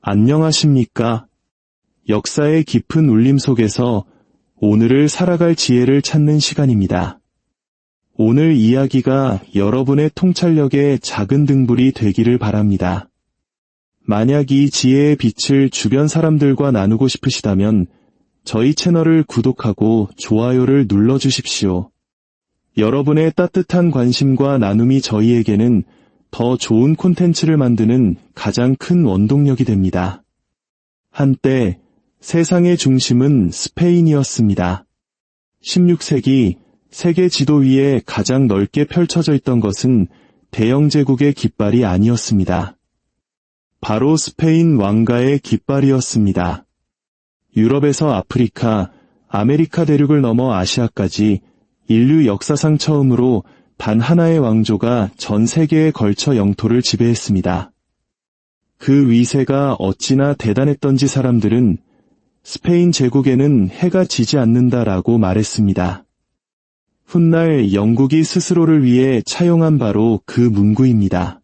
안녕하십니까? 역사의 깊은 울림 속에서 오늘을 살아갈 지혜를 찾는 시간입니다. 오늘 이야기가 여러분의 통찰력의 작은 등불이 되기를 바랍니다. 만약 이 지혜의 빛을 주변 사람들과 나누고 싶으시다면 저희 채널을 구독하고 좋아요를 눌러주십시오. 여러분의 따뜻한 관심과 나눔이 저희에게는 더 좋은 콘텐츠를 만드는 가장 큰 원동력이 됩니다. 한때 세상의 중심은 스페인이었습니다. 16세기 세계 지도 위에 가장 넓게 펼쳐져 있던 것은 대영 제국의 깃발이 아니었습니다. 바로 스페인 왕가의 깃발이었습니다. 유럽에서 아프리카, 아메리카 대륙을 넘어 아시아까지 인류 역사상 처음으로 단 하나의 왕조가 전 세계에 걸쳐 영토를 지배했습니다. 그 위세가 어찌나 대단했던지 사람들은 스페인 제국에는 해가 지지 않는다라고 말했습니다. 훗날 영국이 스스로를 위해 차용한 바로 그 문구입니다.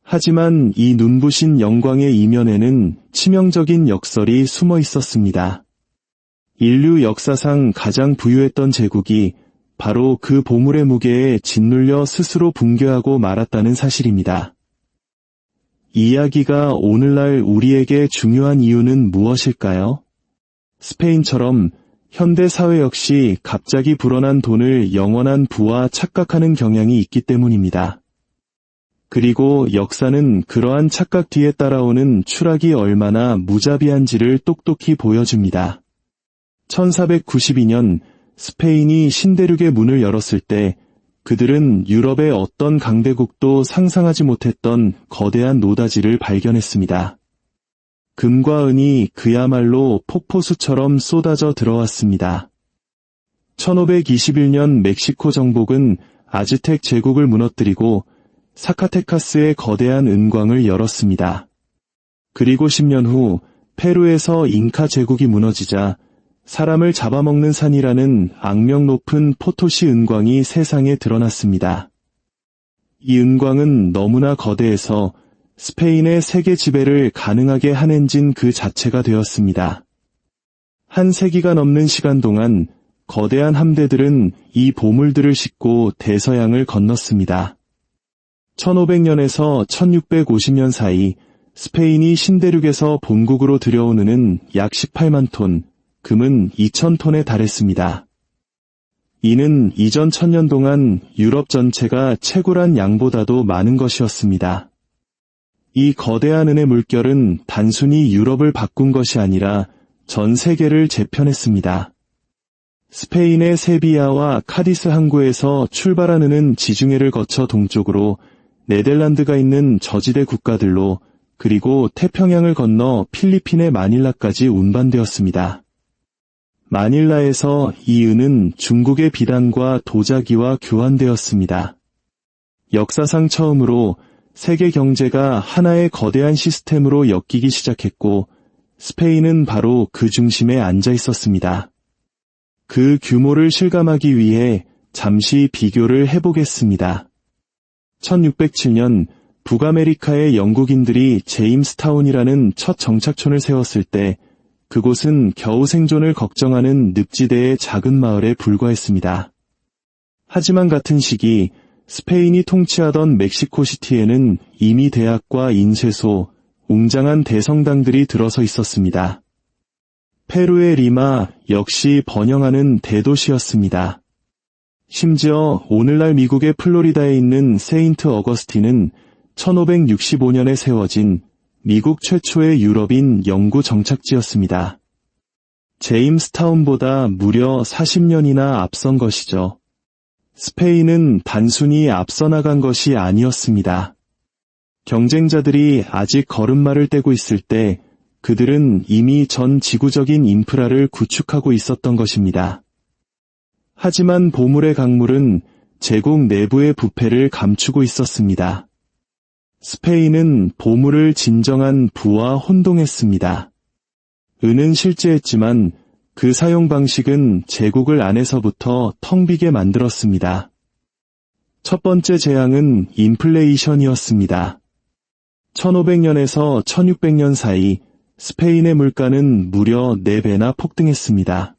하지만 이 눈부신 영광의 이면에는 치명적인 역설이 숨어 있었습니다. 인류 역사상 가장 부유했던 제국이 바로 그 보물의 무게에 짓눌려 스스로 붕괴하고 말았다는 사실입니다. 이야기가 오늘날 우리에게 중요한 이유는 무엇일까요? 스페인처럼 현대 사회 역시 갑자기 불어난 돈을 영원한 부와 착각하는 경향이 있기 때문입니다. 그리고 역사는 그러한 착각 뒤에 따라오는 추락이 얼마나 무자비한지를 똑똑히 보여줍니다. 1492년 스페인이 신대륙의 문을 열었을 때 그들은 유럽의 어떤 강대국도 상상하지 못했던 거대한 노다지를 발견했습니다. 금과 은이 그야말로 폭포수처럼 쏟아져 들어왔습니다. 1521년 멕시코 정복은 아즈텍 제국을 무너뜨리고 사카테카스의 거대한 은광을 열었습니다. 그리고 10년 후 페루에서 잉카 제국이 무너지자 사람을 잡아먹는 산이라는 악명 높은 포토시 은광이 세상에 드러났습니다. 이 은광은 너무나 거대해서 스페인의 세계 지배를 가능하게 한 엔진 그 자체가 되었습니다. 한 세기가 넘는 시간 동안 거대한 함대들은 이 보물들을 싣고 대서양을 건넜습니다. 1500년에서 1650년 사이 스페인이 신대륙에서 본국으로 들여온 은은 약 18만 톤, 금은 2000톤에 달했습니다. 이는 이전 1000년 동안 유럽 전체가 채굴한 양보다도 많은 것이었습니다. 이 거대한 은의 물결은 단순히 유럽을 바꾼 것이 아니라 전 세계를 재편했습니다. 스페인의 세비야와 카디스 항구에서 출발한 은은 지중해를 거쳐 동쪽으로 네덜란드가 있는 저지대 국가들로 그리고 태평양을 건너 필리핀의 마닐라까지 운반되었습니다. 마닐라에서 이 은은 중국의 비단과 도자기와 교환되었습니다. 역사상 처음으로 세계 경제가 하나의 거대한 시스템으로 엮이기 시작했고 스페인은 바로 그 중심에 앉아 있었습니다. 그 규모를 실감하기 위해 잠시 비교를 해보겠습니다. 1607년 북아메리카의 영국인들이 제임스타운이라는 첫 정착촌을 세웠을 때 그곳은 겨우 생존을 걱정하는 늪지대의 작은 마을에 불과했습니다. 하지만 같은 시기 스페인이 통치하던 멕시코시티에는 이미 대학과 인쇄소, 웅장한 대성당들이 들어서 있었습니다. 페루의 리마 역시 번영하는 대도시였습니다. 심지어 오늘날 미국의 플로리다에 있는 세인트 어거스틴은 1565년에 세워진 미국 최초의 유럽인 영구 정착지였습니다. 제임스타운보다 무려 40년이나 앞선 것이죠. 스페인은 단순히 앞서 나간 것이 아니었습니다. 경쟁자들이 아직 걸음마를 떼고 있을 때 그들은 이미 전 지구적인 인프라를 구축하고 있었던 것입니다. 하지만 보물의 강물은 제국 내부의 부패를 감추고 있었습니다. 스페인은 보물을 진정한 부와 혼동했습니다. 은은 실제했지만 그 사용 방식은 제국을 안에서부터 텅 비게 만들었습니다. 첫 번째 재앙은 인플레이션이었습니다. 1500년에서 1600년 사이 스페인의 물가는 무려 4배나 폭등했습니다.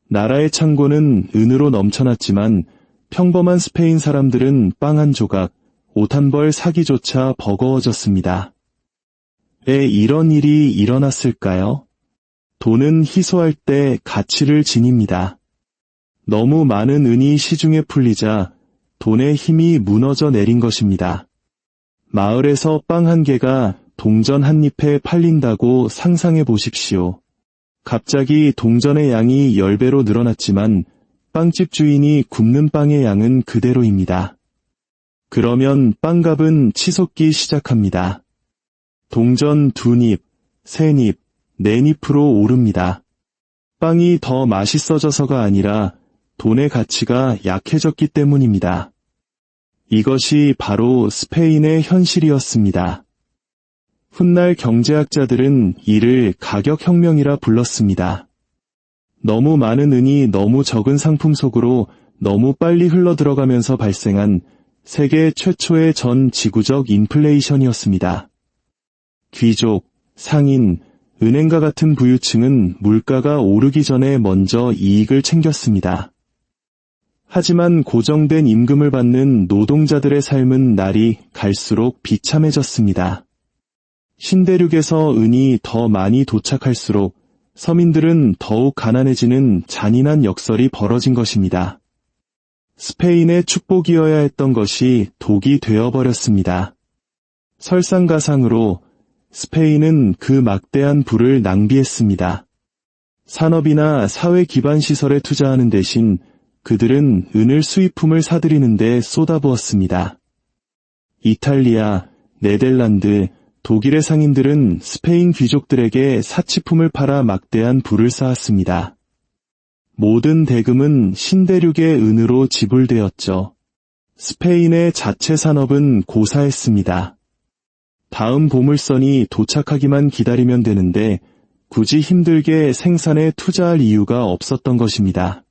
나라의 창고는 은으로 넘쳐났지만 평범한 스페인 사람들은 빵 한 조각, 옷 한 벌 사기조차 버거워졌습니다. 왜 이런 일이 일어났을까요? 돈은 희소할 때 가치를 지닙니다. 너무 많은 은이 시중에 풀리자 돈의 힘이 무너져 내린 것입니다. 마을에서 빵 한 개가 동전 한 잎에 팔린다고 상상해 보십시오. 갑자기 동전의 양이 10배로 늘어났지만 빵집 주인이 굽는 빵의 양은 그대로입니다. 그러면 빵값은 치솟기 시작합니다. 동전 2잎, 3잎, 4잎으로 오릅니다. 빵이 더 맛있어져서가 아니라 돈의 가치가 약해졌기 때문입니다. 이것이 바로 스페인의 현실이었습니다. 훗날 경제학자들은 이를 가격혁명이라 불렀습니다. 너무 많은 은이 너무 적은 상품 속으로 너무 빨리 흘러들어가면서 발생한 세계 최초의 전 지구적 인플레이션이었습니다. 귀족, 상인, 은행가 같은 부유층은 물가가 오르기 전에 먼저 이익을 챙겼습니다. 하지만 고정된 임금을 받는 노동자들의 삶은 날이 갈수록 비참해졌습니다. 신대륙에서 은이 더 많이 도착할수록 서민들은 더욱 가난해지는 잔인한 역설이 벌어진 것입니다. 스페인의 축복이어야 했던 것이 독이 되어버렸습니다. 설상가상으로 스페인은 그 막대한 부를 낭비했습니다. 산업이나 사회 기반 시설에 투자하는 대신 그들은 은을 수입품을 사들이는 데 쏟아부었습니다. 이탈리아, 네덜란드, 독일의 상인들은 스페인 귀족들에게 사치품을 팔아 막대한 부를 쌓았습니다. 모든 대금은 신대륙의 은으로 지불되었죠. 스페인의 자체 산업은 고사했습니다. 다음 보물선이 도착하기만 기다리면 되는데 굳이 힘들게 생산에 투자할 이유가 없었던 것입니다.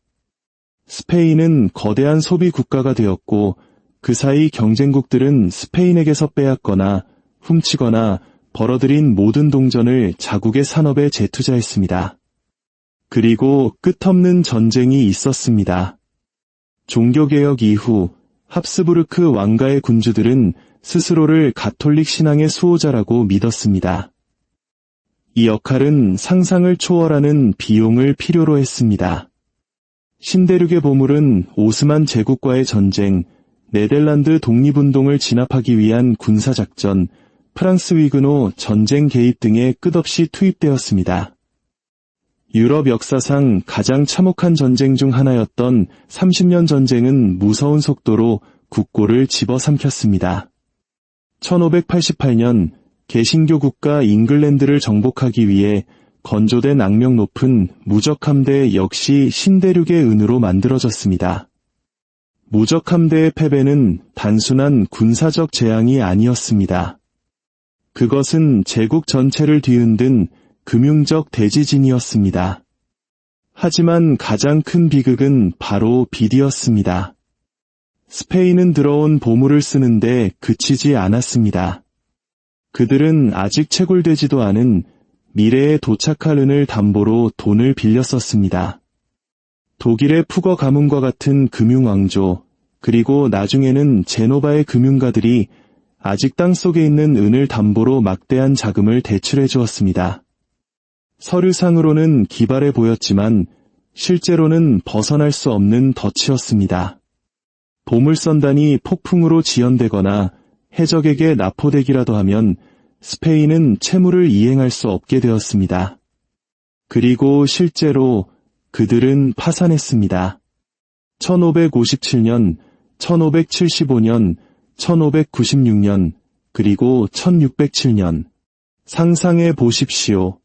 스페인은 거대한 소비 국가가 되었고 그 사이 경쟁국들은 스페인에게서 빼앗거나 훔치거나 벌어들인 모든 동전을 자국의 산업에 재투자했습니다. 그리고 끝없는 전쟁이 있었습니다. 종교개혁 이후 합스부르크 왕가의 군주들은 스스로를 가톨릭 신앙의 수호자라고 믿었습니다. 이 역할은 상상을 초월하는 비용을 필요로 했습니다. 신대륙의 보물은 오스만 제국과의 전쟁, 네덜란드 독립운동을 진압하기 위한 군사작전, 프랑스 위근호 전쟁 개입 등에 끝없이 투입되었습니다. 유럽 역사상 가장 참혹한 전쟁 중 하나였던 30년 전쟁은 무서운 속도로 국고를 집어삼켰습니다. 1588년 개신교 국가 잉글랜드를 정복하기 위해 건조된 악명 높은 무적함대 역시 신대륙의 은으로 만들어졌습니다. 무적함대의 패배는 단순한 군사적 재앙이 아니었습니다. 그것은 제국 전체를 뒤흔든 금융적 대지진이었습니다. 하지만 가장 큰 비극은 바로 빚이었습니다. 스페인은 들어온 보물을 쓰는데 그치지 않았습니다. 그들은 아직 채굴되지도 않은 미래에 도착할 은을 담보로 돈을 빌렸었습니다. 독일의 푸거 가문과 같은 금융왕조, 그리고 나중에는 제노바의 금융가들이 아직 땅속에 있는 은을 담보로 막대한 자금을 대출해 주었습니다. 서류상으로는 기발해 보였지만 실제로는 벗어날 수 없는 덫이었습니다. 보물선단이 폭풍으로 지연되거나 해적에게 납포되기라도 하면 스페인은 채무를 이행할 수 없게 되었습니다. 그리고 실제로 그들은 파산했습니다. 1557년, 1575년, 1596년, 그리고 1607년. 상상해 보십시오.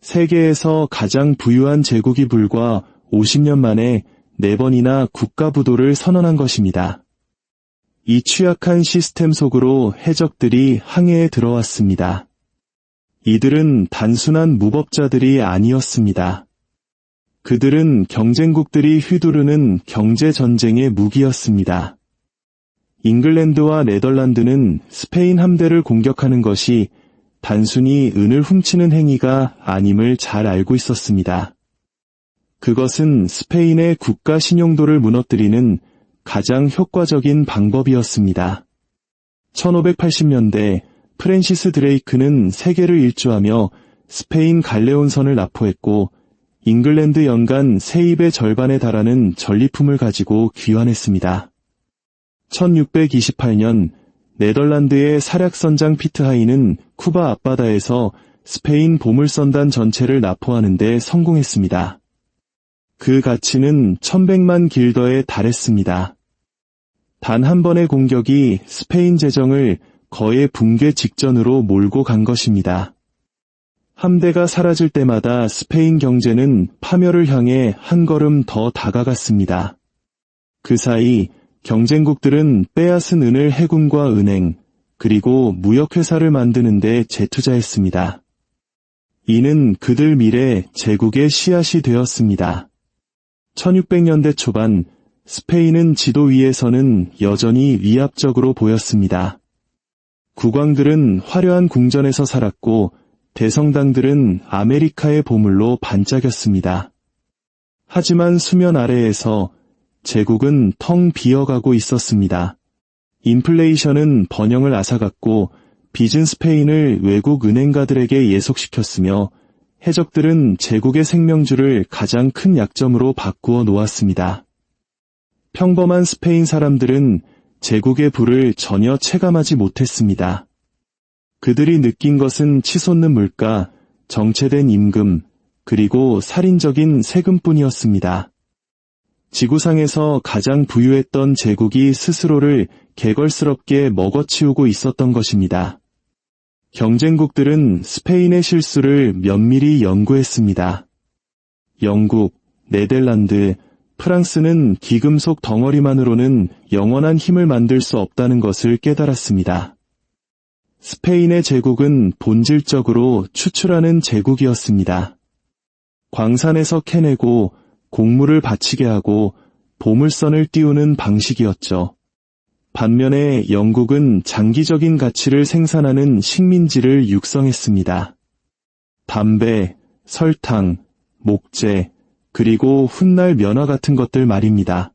세계에서 가장 부유한 제국이 불과 50년 만에 4번이나 국가부도를 선언한 것입니다. 이 취약한 시스템 속으로 해적들이 항해에 들어왔습니다. 이들은 단순한 무법자들이 아니었습니다. 그들은 경쟁국들이 휘두르는 경제전쟁의 무기였습니다. 잉글랜드와 네덜란드는 스페인 함대를 공격하는 것이 단순히 은을 훔치는 행위가 아님을 잘 알고 있었습니다. 그것은 스페인의 국가 신용도를 무너뜨리는 가장 효과적인 방법이었습니다. 1580년대 프랜시스 드레이크는 세계를 일주하며 스페인 갈레온선을 납포했고 잉글랜드 연간 세입의 절반에 달하는 전리품을 가지고 귀환했습니다. 1628년 네덜란드의 사략선장 피트하이는 쿠바 앞바다에서 스페인 보물선단 전체를 납포하는 데 성공했습니다. 그 가치는 1100만 길더에 달했습니다. 단 한 번의 공격이 스페인 재정을 거의 붕괴 직전으로 몰고 간 것입니다. 함대가 사라질 때마다 스페인 경제는 파멸을 향해 한 걸음 더 다가갔습니다. 그 사이 경쟁국들은 빼앗은 은을 해군과 은행, 그리고 무역회사를 만드는 데 재투자했습니다. 이는 그들 미래 제국의 씨앗이 되었습니다. 1600년대 초반 스페인은 지도 위에서는 여전히 위압적으로 보였습니다. 국왕들은 화려한 궁전에서 살았고 대성당들은 아메리카의 보물로 반짝였습니다. 하지만 수면 아래에서 제국은 텅 비어가고 있었습니다. 인플레이션은 번영을 앗아갔고 빚은 스페인을 외국 은행가들에게 예속시켰으며 해적들은 제국의 생명줄을 가장 큰 약점으로 바꾸어 놓았습니다. 평범한 스페인 사람들은 제국의 부를 전혀 체감하지 못했습니다. 그들이 느낀 것은 치솟는 물가, 정체된 임금, 그리고 살인적인 세금뿐이었습니다. 지구상에서 가장 부유했던 제국이 스스로를 개걸스럽게 먹어치우고 있었던 것입니다. 경쟁국들은 스페인의 실수를 면밀히 연구했습니다. 영국, 네덜란드, 프랑스는 기금속 덩어리만으로는 영원한 힘을 만들 수 없다는 것을 깨달았습니다. 스페인의 제국은 본질적으로 추출하는 제국이었습니다. 광산에서 캐내고 곡물을 바치게 하고 보물선을 띄우는 방식이었죠. 반면에 영국은 장기적인 가치를 생산하는 식민지를 육성했습니다. 담배, 설탕, 목재, 그리고 훗날 면화 같은 것들 말입니다.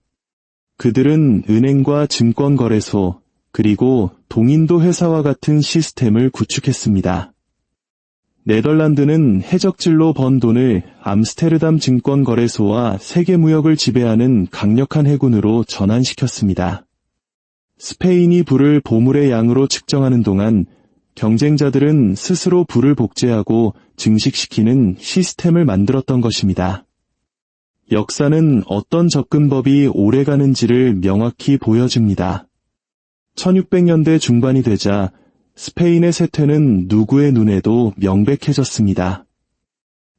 그들은 은행과 증권거래소, 그리고 동인도 회사와 같은 시스템을 구축했습니다. 네덜란드는 해적질로 번 돈을 암스테르담 증권거래소와 세계무역을 지배하는 강력한 해군으로 전환시켰습니다. 스페인이 불을 보물의 양으로 측정하는 동안 경쟁자들은 스스로 불을 복제하고 증식시키는 시스템을 만들었던 것입니다. 역사는 어떤 접근법이 오래가는지를 명확히 보여줍니다. 1600년대 중반이 되자 스페인의 쇠퇴는 누구의 눈에도 명백해졌습니다.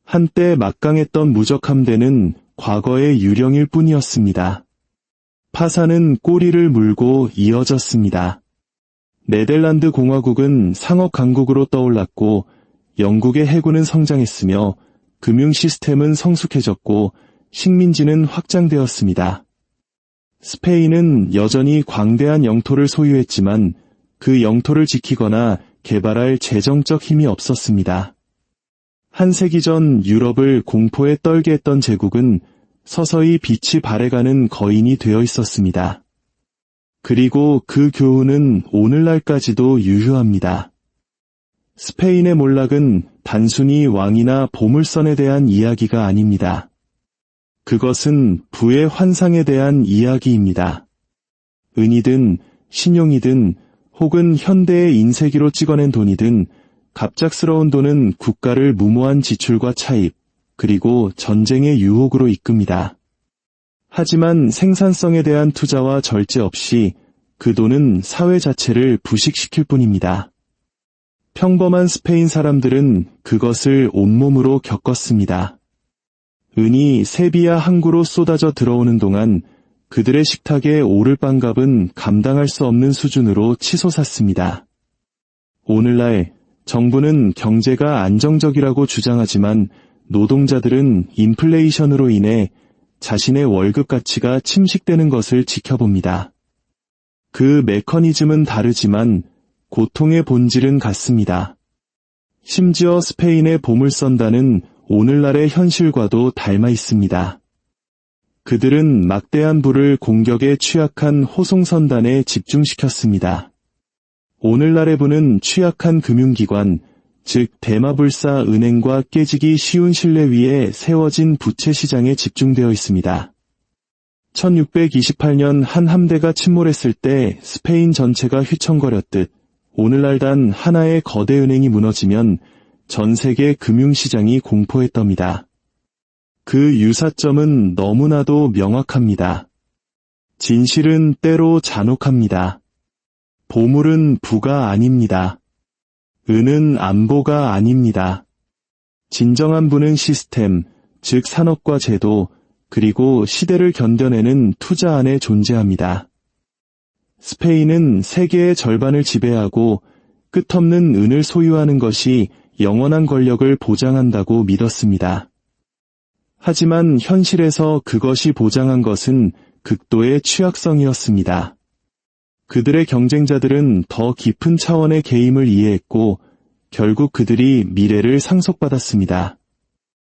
한때 막강했던 무적 함대는 과거의 유령일 뿐이었습니다. 파산은 꼬리를 물고 이어졌습니다. 네덜란드 공화국은 상업 강국으로 떠올랐고 영국의 해군은 성장했으며 금융 시스템은 성숙해졌고 식민지는 확장되었습니다. 스페인은 여전히 광대한 영토를 소유했지만 그 영토를 지키거나 개발할 재정적 힘이 없었습니다. 한 세기 전 유럽을 공포에 떨게 했던 제국은 서서히 빛이 발해가는 거인이 되어 있었습니다. 그리고 그 교훈은 오늘날까지도 유효합니다. 스페인의 몰락은 단순히 왕이나 보물선에 대한 이야기가 아닙니다. 그것은 부의 환상에 대한 이야기입니다. 은이든 신용이든 혹은 현대의 인쇄기로 찍어낸 돈이든 갑작스러운 돈은 국가를 무모한 지출과 차입, 그리고 전쟁의 유혹으로 이끕니다. 하지만 생산성에 대한 투자와 절제 없이 그 돈은 사회 자체를 부식시킬 뿐입니다. 평범한 스페인 사람들은 그것을 온몸으로 겪었습니다. 은이 세비야 항구로 쏟아져 들어오는 동안 그들의 식탁에 오를 빵값은 감당할 수 없는 수준으로 치솟았습니다. 오늘날 정부는 경제가 안정적이라고 주장하지만 노동자들은 인플레이션으로 인해 자신의 월급 가치가 침식되는 것을 지켜봅니다. 그 메커니즘은 다르지만 고통의 본질은 같습니다. 심지어 스페인의 보물선단은 오늘날의 현실과도 닮아 있습니다. 그들은 막대한 부를 공격에 취약한 호송선단에 집중시켰습니다. 오늘날의 부는 취약한 금융기관, 즉 대마불사 은행과 깨지기 쉬운 신뢰 위에 세워진 부채 시장에 집중되어 있습니다. 1628년 한 함대가 침몰했을 때 스페인 전체가 휘청거렸듯 오늘날 단 하나의 거대 은행이 무너지면 전 세계 금융시장이 공포에 떱니다. 그 유사점은 너무나도 명확합니다. 진실은 때로 잔혹합니다. 보물은 부가 아닙니다. 은은 안보가 아닙니다. 진정한 부는 시스템, 즉 산업과 제도, 그리고 시대를 견뎌내는 투자 안에 존재합니다. 스페인은 세계의 절반을 지배하고 끝없는 은을 소유하는 것이 영원한 권력을 보장한다고 믿었습니다. 하지만 현실에서 그것이 보장한 것은 극도의 취약성이었습니다. 그들의 경쟁자들은 더 깊은 차원의 개임을 이해했고 결국 그들이 미래를 상속받았습니다.